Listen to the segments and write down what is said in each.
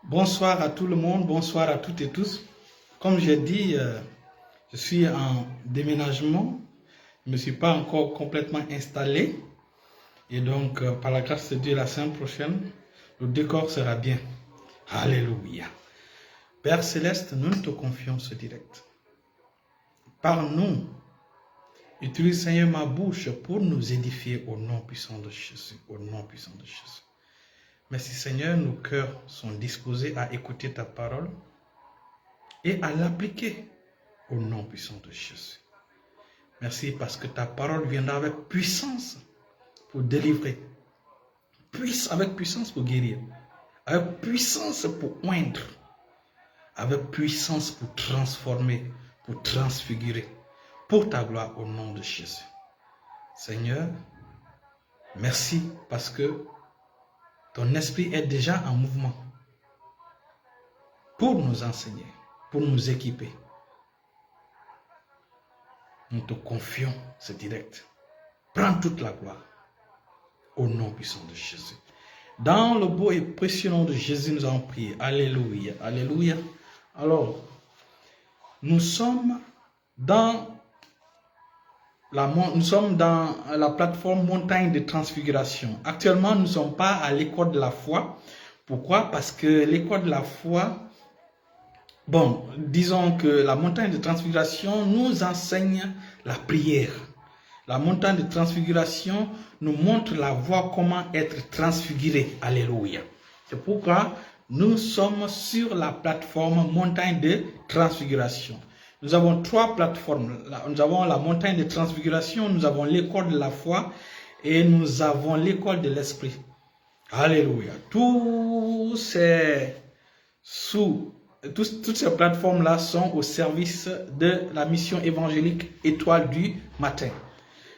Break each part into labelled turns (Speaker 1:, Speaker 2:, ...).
Speaker 1: Bonsoir à tout le monde, bonsoir à toutes et tous. Comme j'ai dit, je suis en déménagement. Je ne me suis pas encore complètement installé. Et donc, par la grâce de Dieu, la semaine prochaine, le décor sera bien. Alléluia. Père Céleste, nous te confions ce direct. Parle-nous. Utilise, Seigneur, ma bouche pour nous édifier au nom puissant de Jésus. Au nom puissant de Jésus. Merci Seigneur, nos cœurs sont disposés à écouter ta parole et à l'appliquer au nom puissant de Jésus. Merci parce que ta parole viendra avec puissance pour délivrer, avec puissance pour guérir, avec puissance pour oindre, avec puissance pour transformer, pour transfigurer, pour ta gloire au nom de Jésus. Seigneur, merci parce que ton esprit est déjà en mouvement pour nous enseigner, pour nous équiper. Nous te confions ce direct. Prends toute la gloire au nom puissant de Jésus. Dans le beau et précieux nom de Jésus, nous avons prié. Alléluia, alléluia. Alors, nous sommes dans la plateforme Montagne de Transfiguration. Actuellement, nous ne sommes pas à l'école de la foi. Pourquoi? Parce que l'école de la foi, disons que la Montagne de Transfiguration nous enseigne la prière. La Montagne de Transfiguration nous montre la voie comment être transfiguré. Alléluia. C'est pourquoi nous sommes sur la plateforme Montagne de Transfiguration. Nous avons trois plateformes. Nous avons la Montagne de Transfiguration, nous avons l'école de la foi et nous avons l'école de l'esprit. Alléluia. Toutes ces plateformes-là sont au service de la mission évangélique Étoile du matin.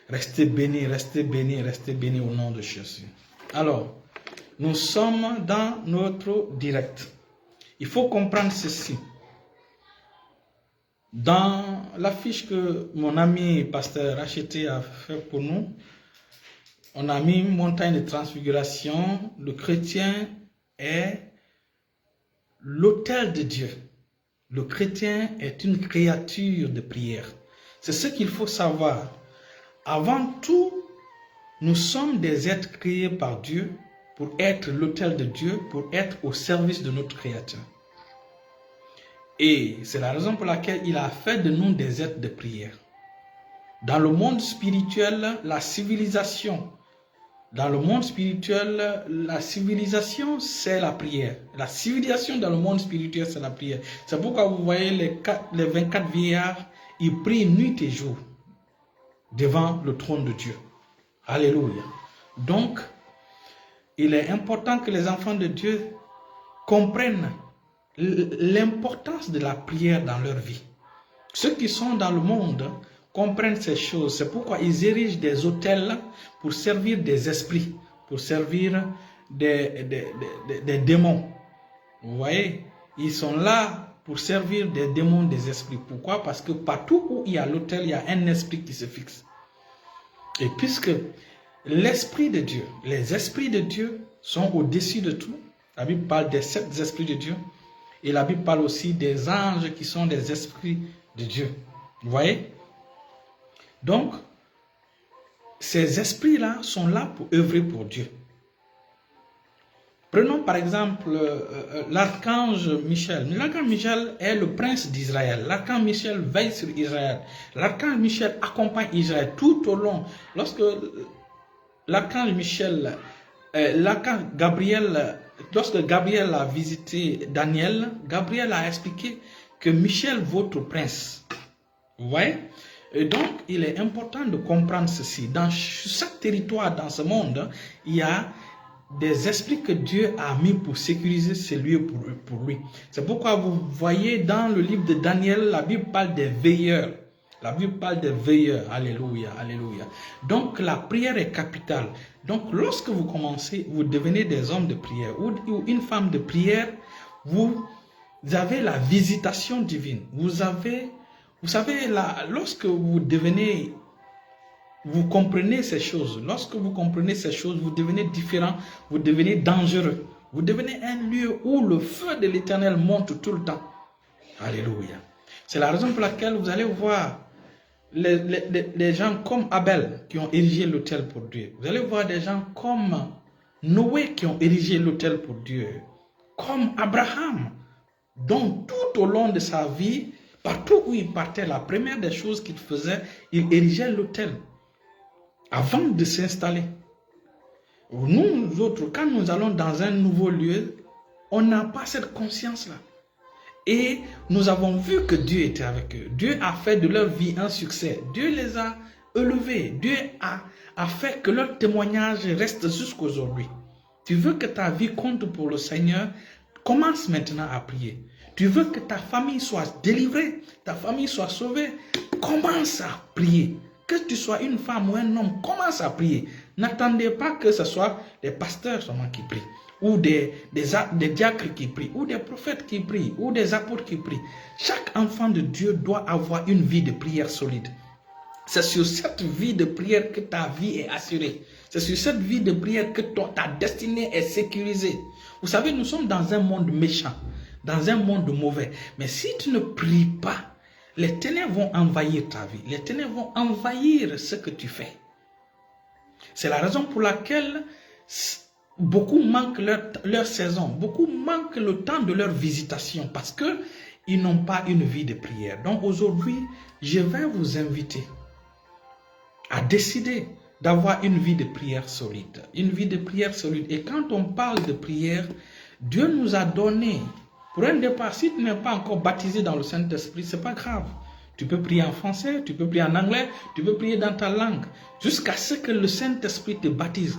Speaker 1: Restez bénis, restez bénis, restez bénis au nom de Jésus. Alors, nous sommes dans notre direct. Il faut comprendre ceci. Dans l'affiche que mon ami pasteur Racheté a fait pour nous, on a mis Montagne de Transfiguration. Le chrétien est l'autel de Dieu. Le chrétien est une créature de prière. C'est ce qu'il faut savoir. Avant tout, nous sommes des êtres créés par Dieu pour être l'autel de Dieu, pour être au service de notre Créateur. Et c'est la raison pour laquelle il a fait de nous des êtres de prière. Dans le monde spirituel, la civilisation, c'est la prière. La civilisation dans le monde spirituel, c'est la prière. C'est pourquoi vous voyez les 24 vieillards, ils prient nuit et jour devant le trône de Dieu. Alléluia. Donc, il est important que les enfants de Dieu comprennent l'importance de la prière dans leur vie. Ceux qui sont dans le monde comprennent ces choses. C'est pourquoi ils érigent des autels pour servir des esprits, pour servir des démons. Vous voyez, ils sont là pour servir des démons, des esprits. Pourquoi? Parce que partout où il y a l'autel, il y a un esprit qui se fixe. Et puisque l'esprit de Dieu, les esprits de Dieu sont au-dessus de tout, la Bible parle des 7 esprits de Dieu. Et la Bible parle aussi des anges qui sont des esprits de Dieu. Vous voyez? Donc, ces esprits-là sont là pour œuvrer pour Dieu. Prenons par exemple l'archange Michel. L'archange Michel est le prince d'Israël. L'archange Michel veille sur Israël. L'archange Michel accompagne Israël tout au long. Lorsque l'archange Michel, lorsque Gabriel a visité Daniel, Gabriel a expliqué que Michel, votre prince. Vous voyez? Et donc, il est important de comprendre ceci. Dans chaque territoire dans ce monde, il y a des esprits que Dieu a mis pour sécuriser ces lieux pour lui. C'est pourquoi vous voyez dans le livre de Daniel, la Bible parle des veilleurs. La Bible parle des veilleurs. Alléluia, alléluia. Donc, la prière est capitale. Donc, lorsque vous commencez, vous devenez des hommes de prière ou une femme de prière, vous avez la visitation divine. Vous savez, lorsque vous comprenez ces choses. Lorsque vous comprenez ces choses, vous devenez différent, vous devenez dangereux. Vous devenez un lieu où le feu de l'Éternel monte tout le temps. Alléluia. C'est la raison pour laquelle vous allez voir les gens comme Abel qui ont érigé l'autel pour Dieu. Vous allez voir des gens comme Noé qui ont érigé l'autel pour Dieu. Comme Abraham, dont tout au long de sa vie, partout où il partait, la première des choses qu'il faisait, il érigeait l'autel avant de s'installer. Nous autres, quand nous allons dans un nouveau lieu, on n'a pas cette conscience-là. Et nous avons vu que Dieu était avec eux. Dieu a fait de leur vie un succès. Dieu les a élevés. Dieu a fait que leur témoignage reste jusqu'aujourd'hui. Tu veux que ta vie compte pour le Seigneur, commence maintenant à prier. Tu veux que ta famille soit délivrée, ta famille soit sauvée, commence à prier. Que tu sois une femme ou un homme, commence à prier. N'attendez pas que ce soit des pasteurs seulement qui prient, ou des diacres qui prient, ou des prophètes qui prient, ou des apôtres qui prient. Chaque enfant de Dieu doit avoir une vie de prière solide. C'est sur cette vie de prière que ta vie est assurée. C'est sur cette vie de prière que ta destinée est sécurisée. Vous savez, nous sommes dans un monde méchant, dans un monde mauvais. Mais si tu ne pries pas, les ténèbres vont envahir ta vie. Les ténèbres vont envahir ce que tu fais. C'est la raison pour laquelle beaucoup manquent leur saison. Beaucoup manquent le temps de leur visitation parce qu'ils n'ont pas une vie de prière. Donc aujourd'hui, je vais vous inviter à décider d'avoir une vie de prière solide. Une vie de prière solide. Et quand on parle de prière, Dieu nous a donné, pour un départ, si tu n'es pas encore baptisé dans le Saint-Esprit, ce n'est pas grave. Tu peux prier en français, tu peux prier en anglais, tu peux prier dans ta langue, jusqu'à ce que le Saint-Esprit te baptise,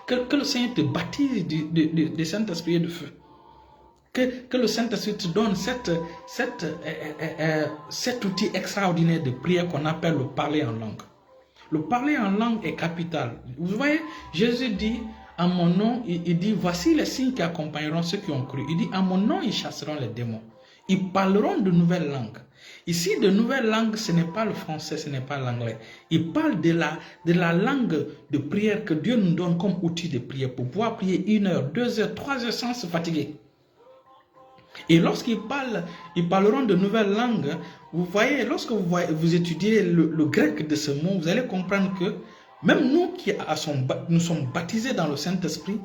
Speaker 1: que le Seigneur te baptise du Saint-Esprit et de feu. Que le Saint-Esprit te donne cet outil extraordinaire de prière qu'on appelle le parler en langue. Le parler en langue est capital. Vous voyez, Jésus dit, en mon nom, il dit, voici les signes qui accompagneront ceux qui ont cru. Il dit, en mon nom, ils chasseront les démons. Ils parleront de nouvelles langues. Ici, de nouvelles langues, ce n'est pas le français, ce n'est pas l'anglais. Il parle de la langue de prière que Dieu nous donne comme outil de prière pour pouvoir prier 1 heure, 2 heures, 3 heures sans se fatiguer. Et lorsqu'ils parleront de nouvelles langues, vous voyez, lorsque vous étudiez le grec de ce mot, vous allez comprendre que même nous qui nous sommes baptisés dans le Saint-Esprit,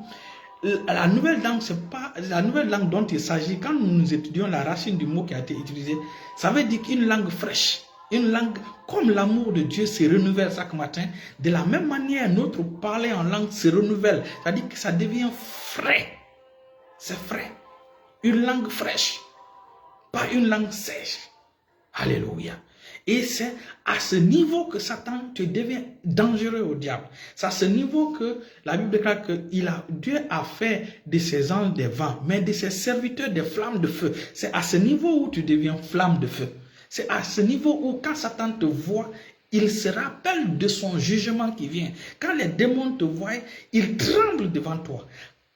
Speaker 1: la nouvelle langue, c'est pas la nouvelle langue dont il s'agit. Quand nous étudions la racine du mot qui a été utilisé, ça veut dire qu'une langue fraîche, une langue comme l'amour de Dieu se renouvelle chaque matin. De la même manière, notre parler en langue se renouvelle. C'est-à-dire que ça devient frais. C'est frais. Une langue fraîche, pas une langue sèche. Alléluia. Et c'est à ce niveau que Satan te devient dangereux au diable. C'est à ce niveau que la Bible déclare que Dieu a fait de ses anges des vents, mais de ses serviteurs des flammes de feu. C'est à ce niveau où tu deviens flamme de feu. C'est à ce niveau où quand Satan te voit, il se rappelle de son jugement qui vient. Quand les démons te voient, ils tremblent devant toi.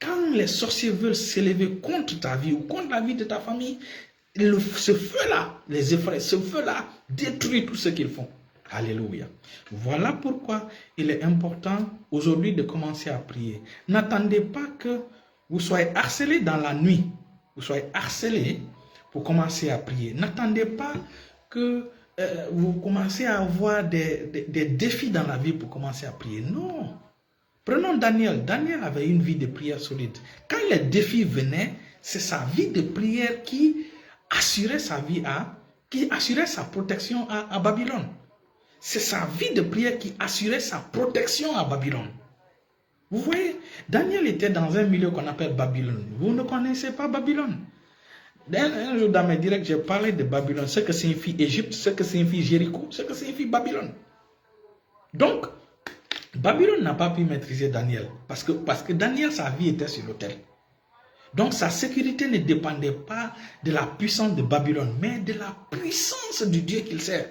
Speaker 1: Quand les sorciers veulent s'élever contre ta vie ou contre la vie de ta famille, ce feu-là les effraie, ce feu-là détruit tout ce qu'ils font. Alléluia. Voilà pourquoi il est important aujourd'hui de commencer à prier. N'attendez pas que vous soyez harcelés dans la nuit. Vous soyez harcelés pour commencer à prier. N'attendez pas que vous commencez à avoir des défis dans la vie pour commencer à prier. Non. Prenons Daniel. Daniel avait une vie de prière solide. Quand les défis venaient, c'est sa vie de prière qui assurait sa vie qui assurait sa protection à Babylone. C'est sa vie de prière qui assurait sa protection à Babylone. Vous voyez, Daniel était dans un milieu qu'on appelle Babylone. Vous ne connaissez pas Babylone. Un jour dans mes directs, j'ai parlé de Babylone, ce que signifie Égypte, ce que signifie Jéricho, ce que signifie Babylone. Donc, Babylone n'a pas pu maîtriser Daniel parce que Daniel, sa vie était sur l'autel. Donc sa sécurité ne dépendait pas de la puissance de Babylone, mais de la puissance du Dieu qu'il sert.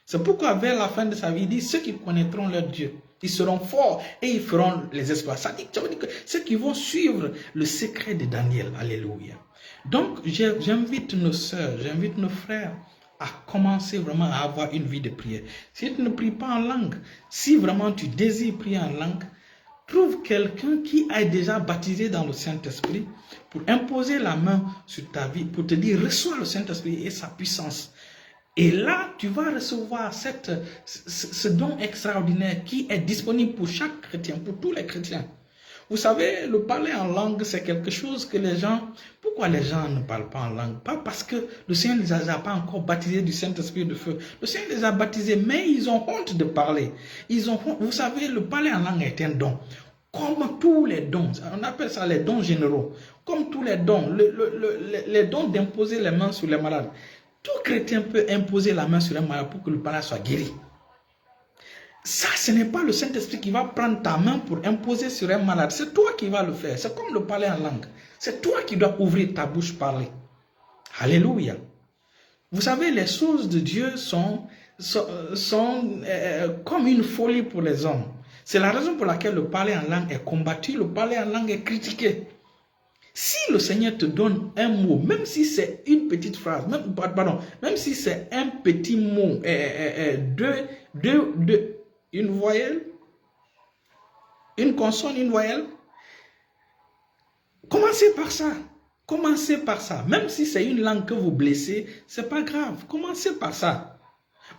Speaker 1: C'est pourquoi vers la fin de sa vie, il dit, ceux qui connaîtront leur Dieu, ils seront forts et ils feront les exploits. Ça veut dire que ceux qui vont suivre le secret de Daniel. Alléluia. Donc j'invite nos sœurs, j'invite nos frères à commencer vraiment à avoir une vie de prière. Si tu ne pries pas en langue, si vraiment tu désires prier en langue, trouve quelqu'un qui est déjà baptisé dans le Saint-Esprit pour imposer la main sur ta vie, pour te dire, reçois le Saint-Esprit et sa puissance. Et là, tu vas recevoir ce don extraordinaire qui est disponible pour chaque chrétien, pour tous les chrétiens. Vous savez, le parler en langue, c'est quelque chose que les gens... Pourquoi les gens ne parlent pas en langue? Pas parce que le Seigneur ne les a pas encore baptisés du Saint-Esprit de feu. Le Seigneur les a baptisés, mais ils ont honte de parler. Ils ont honte. Vous savez, le parler en langue est un don. Comme tous les dons, on appelle ça les dons généraux. Comme tous les dons, les dons d'imposer les mains sur les malades. Tout chrétien peut imposer la main sur un malade pour que le malade soit guéri. Ça, ce n'est pas le Saint-Esprit qui va prendre ta main pour imposer sur un malade. C'est toi qui vas le faire. C'est comme le parler en langue. C'est toi qui dois ouvrir ta bouche, parler. Alléluia. Vous savez, les choses de Dieu sont comme une folie pour les hommes. C'est la raison pour laquelle le parler en langue est combattu, le parler en langue est critiqué. Si le Seigneur te donne un mot, même si c'est une petite phrase, même si c'est un petit mot, une voyelle, une consonne, une voyelle, commencez par ça. Commencez par ça. Même si c'est une langue que vous blessez, c'est pas grave. Commencez par ça.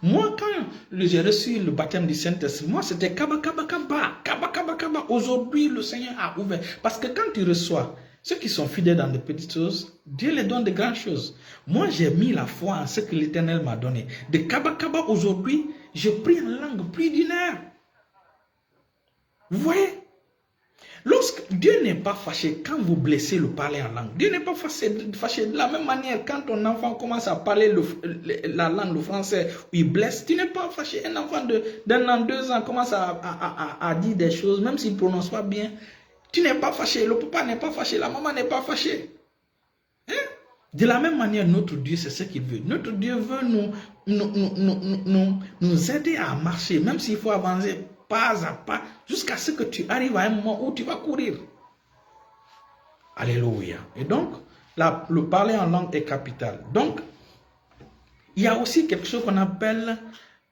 Speaker 1: Moi, quand j'ai reçu le baptême du Saint-Esprit, moi, c'était kaba, kaba, kaba, kaba, kaba, kaba. Aujourd'hui, le Seigneur a ouvert. Parce que quand tu reçois, ceux qui sont fidèles dans de petites choses, Dieu les donne de grandes choses. Moi, j'ai mis la foi en ce que l'Éternel m'a donné. De kaba, kaba, aujourd'hui, je prie en langue plus d'une heure. Vous voyez? Lorsque Dieu n'est pas fâché quand vous blessez le parler en langue. Dieu n'est pas fâché de la même manière quand ton enfant commence à parler la langue, le français, où il blesse. Tu n'es pas fâché. Un enfant d'un an, 2 ans commence à dire des choses, même s'il ne prononce pas bien. Tu n'es pas fâché. Le papa n'est pas fâché. La maman n'est pas fâchée. Hein? De la même manière, notre Dieu, c'est ce qu'il veut. Notre Dieu veut nous aider à marcher, même s'il faut avancer pas à pas, jusqu'à ce que tu arrives à un moment où tu vas courir. Alléluia. Et donc, le parler en langue est capital. Donc, il y a aussi quelque chose qu'on appelle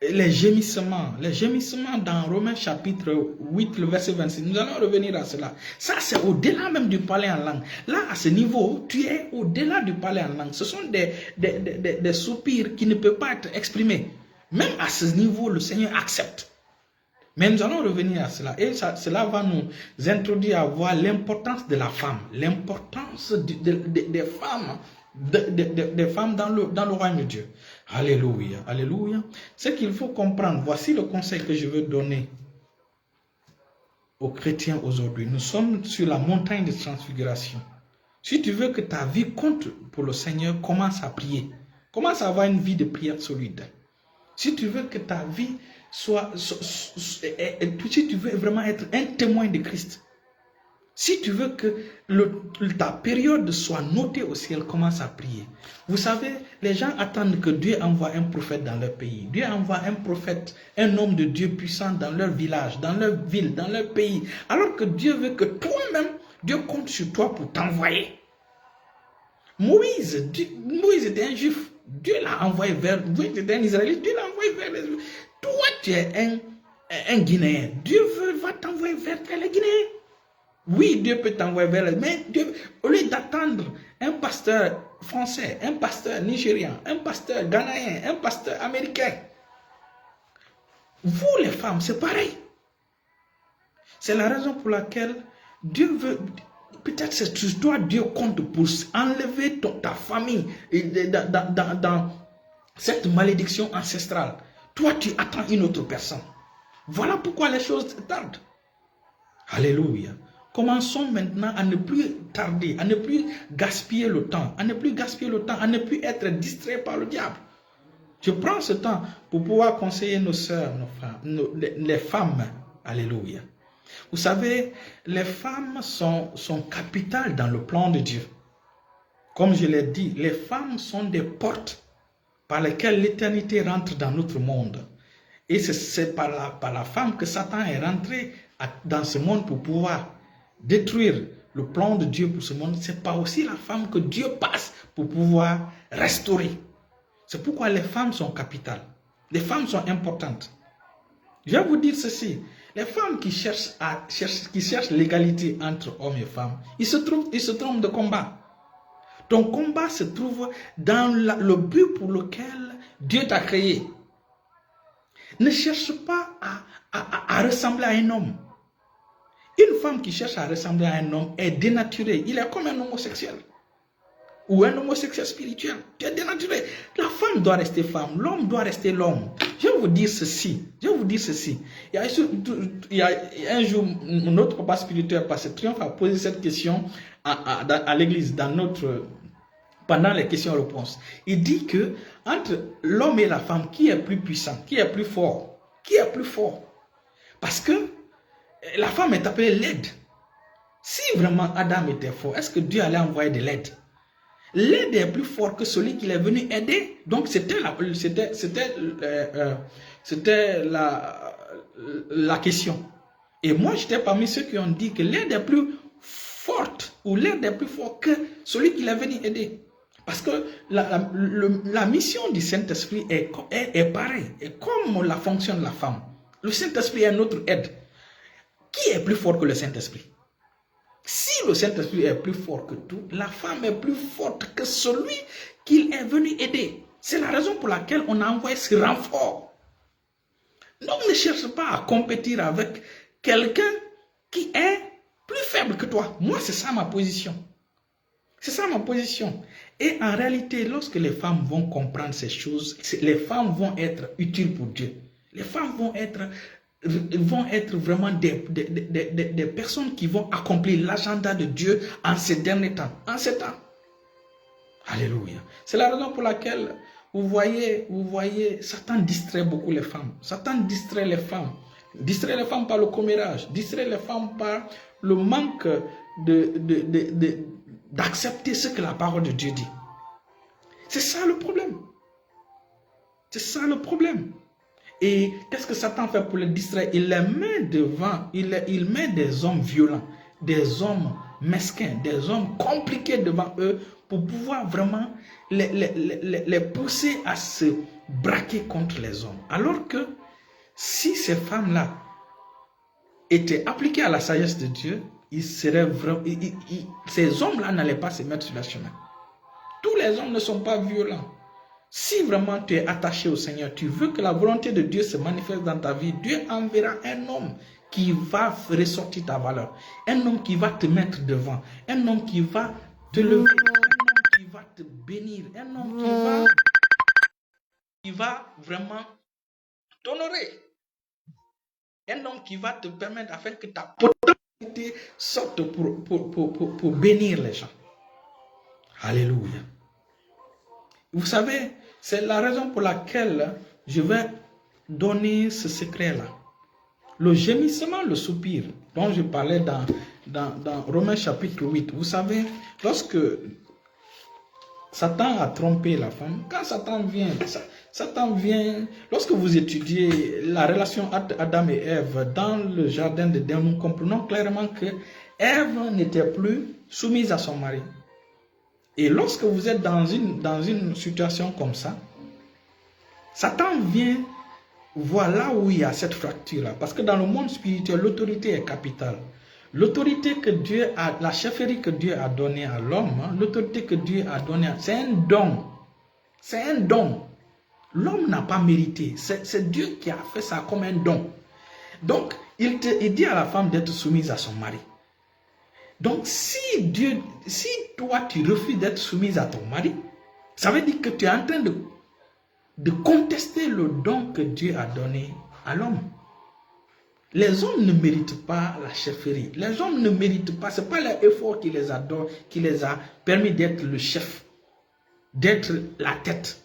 Speaker 1: les gémissements. Les gémissements dans Romains chapitre 8, le verset 26. Nous allons revenir à cela. Ça, c'est au-delà même du parler en langue. Là, à ce niveau, tu es au-delà du parler en langue. Ce sont des soupirs qui ne peuvent pas être exprimés. Même à ce niveau, le Seigneur accepte. Mais nous allons revenir à cela. Et cela va nous introduire à voir l'importance de la femme. L'importance des femmes. Des femmes dans le royaume de Dieu. Alléluia. Alléluia. Ce qu'il faut comprendre. Voici le conseil que je veux donner aux chrétiens aujourd'hui. Nous sommes sur la montagne de transfiguration. Si tu veux que ta vie compte pour le Seigneur, commence à prier. Commence à avoir une vie de prière solide. Si tu veux que ta vie si tu veux vraiment être un témoin de Christ, si tu veux que ta période soit notée au ciel, commence à prier. Vous savez, les gens attendent que Dieu envoie un prophète dans leur pays. Dieu envoie un prophète, un homme de Dieu puissant dans leur village, dans leur ville, dans leur pays. Alors que Dieu veut que toi-même, Dieu compte sur toi pour t'envoyer. Moïse était un juif. Dieu l'a envoyé Moïse était un Israélite. Dieu l'a envoyé vers les... Toi, tu es un Guinéen. Dieu va t'envoyer vers les Guinéens. Oui, Dieu peut t'envoyer vers les... Mais Dieu, au lieu d'attendre un pasteur français, un pasteur nigérian, un pasteur ghanéen, un pasteur américain, vous les femmes, c'est pareil. C'est la raison pour laquelle Dieu veut... Peut-être c'est sur toi Dieu compte pour enlever ta famille dans cette malédiction ancestrale. Toi, tu attends une autre personne. Voilà pourquoi les choses tardent. Alléluia. Commençons maintenant à ne plus tarder, à ne plus gaspiller le temps, à ne plus être distrait par le diable. Je prends ce temps pour pouvoir conseiller nos sœurs, nos frères, les femmes. Alléluia. Vous savez, les femmes sont capitales dans le plan de Dieu. Comme je l'ai dit, les femmes sont des portes par lesquelles l'éternité rentre dans notre monde. Et c'est par la femme que Satan est rentré dans ce monde pour pouvoir détruire le plan de Dieu pour ce monde. C'est par aussi la femme que Dieu passe pour pouvoir restaurer. C'est pourquoi les femmes sont capitales. Les femmes sont importantes. Je vais vous dire ceci. Les femmes qui cherchent l'égalité entre hommes et femmes, ils se trompent de combat. Ton combat se trouve dans le but pour lequel Dieu t'a créé. Ne cherche pas à ressembler à un homme. Une femme qui cherche à ressembler à un homme est dénaturée. Il est comme un homosexuel. Ou un homosexuel spirituel. Tu es dénaturé. La femme doit rester femme. L'homme doit rester l'homme. Je vais vous dire ceci. Il y a un jour, notre papa spirituel, Pasteur Triomphe, a posé cette question à l'église, pendant les questions-réponses. Il dit que entre l'homme et la femme, qui est plus puissant, qui est plus fort? Qui est plus fort? Parce que la femme est appelée l'aide. Si vraiment Adam était fort, est-ce que Dieu allait envoyer de l'aide? L'aide est plus fort que celui qui est venu aider. Donc c'était la question. Et moi, j'étais parmi ceux qui ont dit que l'aide est plus forte ou l'aide est plus forte que celui qui est venu aider. Parce que la mission du Saint-Esprit est pareille. Et comme la fonction de la femme, le Saint-Esprit est notre aide. Qui est plus fort que le Saint-Esprit? Si le Saint-Esprit est plus fort que tout, la femme est plus forte que celui qu'il est venu aider. C'est la raison pour laquelle on a envoyé ce renfort. Donc ne cherche pas à compétir avec quelqu'un qui est plus faible que toi. Moi, c'est ça ma position. C'est ça ma position. Et en réalité, lorsque les femmes vont comprendre ces choses, les femmes vont être utiles pour Dieu. Les femmes vont être vraiment des personnes qui vont accomplir l'agenda de Dieu en ces derniers temps, en ces temps. Alléluia. C'est la raison pour laquelle vous voyez, Satan distrait beaucoup les femmes. Satan distrait les femmes. Distrait les femmes par le commérage. Distrait les femmes par le manque d'accepter ce que la parole de Dieu dit. C'est ça le problème. C'est ça le problème. Et qu'est-ce que Satan fait pour les distraire? Il les met devant, il met des hommes violents, des hommes mesquins, des hommes compliqués devant eux pour pouvoir vraiment les pousser à se braquer contre les hommes. Alors que si ces femmes-là étaient appliquées à la sagesse de Dieu, ces hommes-là n'allaient pas se mettre sur le chemin. Tous les hommes ne sont pas violents. Si vraiment tu es attaché au Seigneur, tu veux que la volonté de Dieu se manifeste dans ta vie, Dieu enverra un homme qui va ressortir ta valeur. Un homme qui va te mettre devant. Un homme qui va te lever. Un homme qui va te bénir. Un homme qui va vraiment t'honorer. Un homme qui va te permettre afin que ta potentialité sorte pour bénir les gens. Alléluia. Vous savez, c'est la raison pour laquelle je vais donner ce secret-là. Le gémissement, le soupir, dont je parlais dans Romains chapitre 8. Vous savez, lorsque Satan a trompé la femme, quand Satan vient, lorsque vous étudiez la relation entre Adam et Ève dans le jardin d'Éden, nous comprenons clairement que Ève n'était plus soumise à son mari. Et lorsque vous êtes dans une situation comme ça, Satan vient voir là où il y a cette fracture-là. Parce que dans le monde spirituel, l'autorité est capitale. L'autorité que Dieu a, la chefferie que Dieu a donnée à l'homme, l'autorité que Dieu a donnée, c'est un don. C'est un don. L'homme n'a pas mérité. C'est Dieu qui a fait ça comme un don. Donc, il dit à la femme d'être soumise à son mari. Donc, si toi tu refuses d'être soumise à ton mari, ça veut dire que tu es en train de contester le don que Dieu a donné à l'homme. Les hommes ne méritent pas la chefferie. Les hommes ne méritent pas, ce n'est pas l'effort qui les a permis d'être le chef, d'être la tête.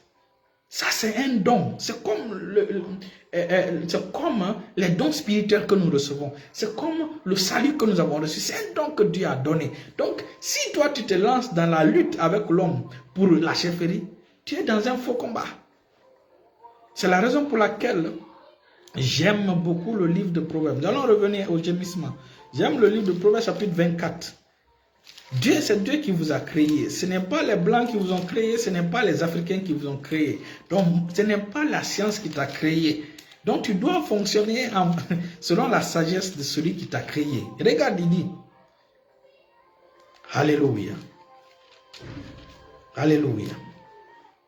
Speaker 1: Ça, c'est un don. C'est comme les dons spirituels que nous recevons. C'est comme le salut que nous avons reçu. C'est un don que Dieu a donné. Donc, si toi, tu te lances dans la lutte avec l'homme pour la chefferie, tu es dans un faux combat. C'est la raison pour laquelle j'aime beaucoup le livre de Proverbes. Nous allons revenir au gémissement. J'aime le livre de Proverbes chapitre 24. C'est Dieu qui vous a créé. Ce n'est pas les Blancs qui vous ont créé, ce n'est pas les Africains qui vous ont créé. Donc, ce n'est pas la science qui t'a créé. Donc tu dois fonctionner selon la sagesse de celui qui t'a créé. Regarde, il dit, Alléluia. Alléluia.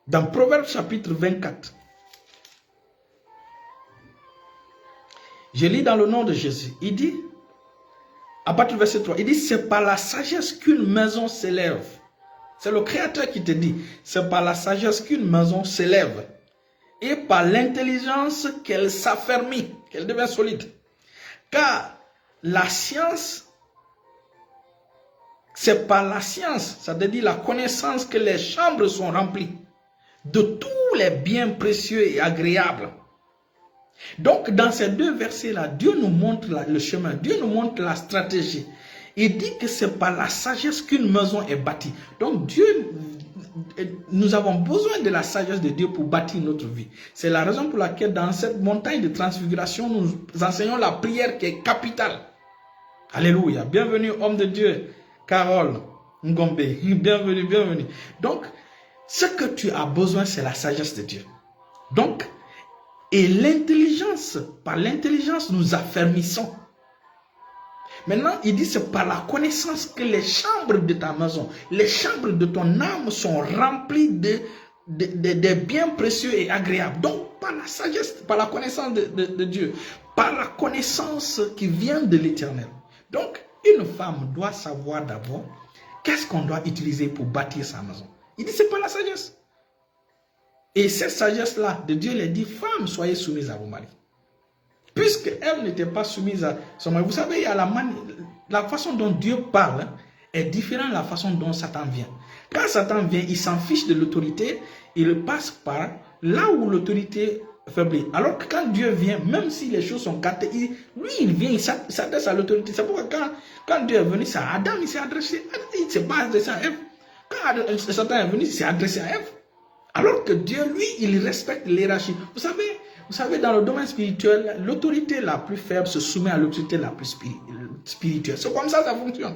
Speaker 1: Dans Proverbes chapitre 24, je lis dans le nom de Jésus, il dit, à partir du verset 3, il dit, c'est par la sagesse qu'une maison s'élève. C'est le Créateur qui te dit, c'est par la sagesse qu'une maison s'élève. Et par l'intelligence qu'elle s'affermit, qu'elle devient solide. Car la science, c'est par la science, ça veut dire la connaissance, que les chambres sont remplies de tous les biens précieux et agréables. Donc, dans ces deux versets-là, Dieu nous montre le chemin, Dieu nous montre la stratégie. Il dit que c'est par la sagesse qu'une maison est bâtie. Donc, nous avons besoin de la sagesse de Dieu pour bâtir notre vie. C'est la raison pour laquelle dans cette montagne de transfiguration, nous enseignons la prière qui est capitale. Alléluia. Bienvenue, homme de Dieu. Carole Ngombe. Bienvenue, bienvenue. Donc, ce que tu as besoin, c'est la sagesse de Dieu. Donc, et l'intelligence, par l'intelligence, nous affermissons. Maintenant, il dit, c'est par la connaissance que les chambres de ta maison, les chambres de ton âme sont remplies de biens précieux et agréables. Donc, par la sagesse, par la connaissance de Dieu, par la connaissance qui vient de l'Éternel. Donc, une femme doit savoir d'abord qu'est-ce qu'on doit utiliser pour bâtir sa maison. Il dit, c'est pas la sagesse. Et cette sagesse-là de Dieu, il dit, femmes, soyez soumises à vos maris. Puisqu'elle n'était pas soumise à son mari. Vous savez, il y a la façon dont Dieu parle est différente de la façon dont Satan vient. Quand Satan vient, il s'en fiche de l'autorité, il passe par là où l'autorité faiblit. Alors que quand Dieu vient, même si les choses sont gâtées, lui, il vient, il s'adresse à l'autorité. C'est pourquoi quand Dieu est venu, c'est à Adam, il s'est adressé. Il ne s'est pas adressé à Ève. Quand Satan est venu, il s'est adressé à Ève. Alors que Dieu, lui, il respecte l'hiérarchie. Vous savez, dans le domaine spirituel, l'autorité la plus faible se soumet à l'autorité la plus spirituelle. C'est comme ça fonctionne.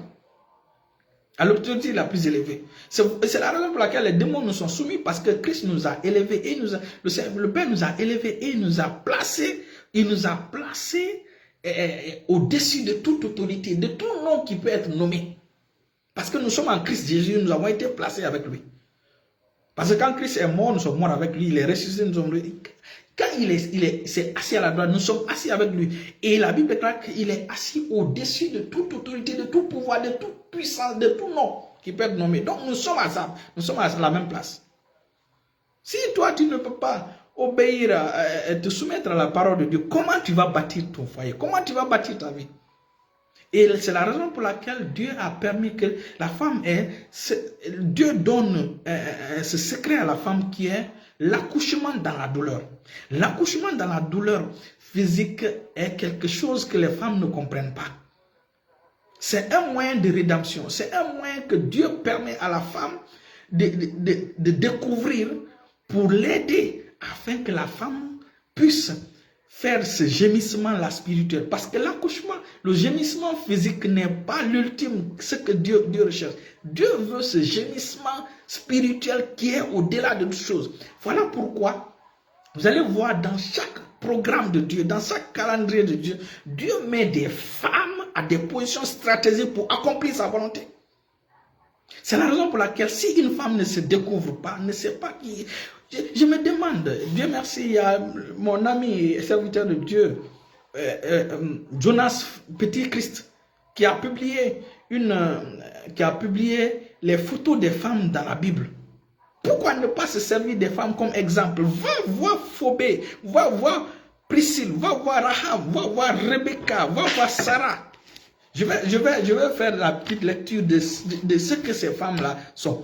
Speaker 1: À l'autorité la plus élevée. C'est la raison pour laquelle les démons nous sont soumis, parce que Christ nous a élevés et le Père nous a élevés et il nous a placés au-dessus de toute autorité, de tout nom qui peut être nommé. Parce que nous sommes en Christ Jésus, nous avons été placés avec lui. Parce que quand Christ est mort, nous sommes morts avec lui, il est ressuscité, nous sommes morts. Quand il s'est assis à la droite, nous sommes assis avec lui. Et la Bible déclare qu'il est assis au-dessus de toute autorité, de tout pouvoir, de toute puissance, de tout nom qui peut être nommé. Donc nous sommes à la même place. Si toi tu ne peux pas obéir, te soumettre à la parole de Dieu, comment tu vas bâtir ton foyer? Comment tu vas bâtir ta vie? Et c'est la raison pour laquelle Dieu a permis que la femme Dieu donne ce secret à la femme qui est l'accouchement dans la douleur. L'accouchement dans la douleur physique est quelque chose que les femmes ne comprennent pas. C'est un moyen de rédemption. C'est un moyen que Dieu permet à la femme de découvrir pour l'aider afin que la femme puisse faire ce gémissement-là spirituel. Parce que l'accouchement, le gémissement physique n'est pas l'ultime, ce que Dieu recherche. Dieu veut ce gémissement spirituel qui est au-delà de toutes choses. Voilà pourquoi vous allez voir dans chaque programme de Dieu, dans chaque calendrier de Dieu, Dieu met des femmes à des positions stratégiques pour accomplir sa volonté. C'est la raison pour laquelle si une femme ne se découvre pas, ne sait pas qui... Je me demande, Dieu merci, il y a mon ami et serviteur de Dieu, Jonas Petit Christ, qui a publié les photos des femmes dans la Bible. Pourquoi ne pas se servir des femmes comme exemple? Va voir Phobé, va voir Priscille, va voir Rahab, va voir Rebecca, va voir Sarah. Je vais faire la petite lecture de ce que ces femmes-là sont.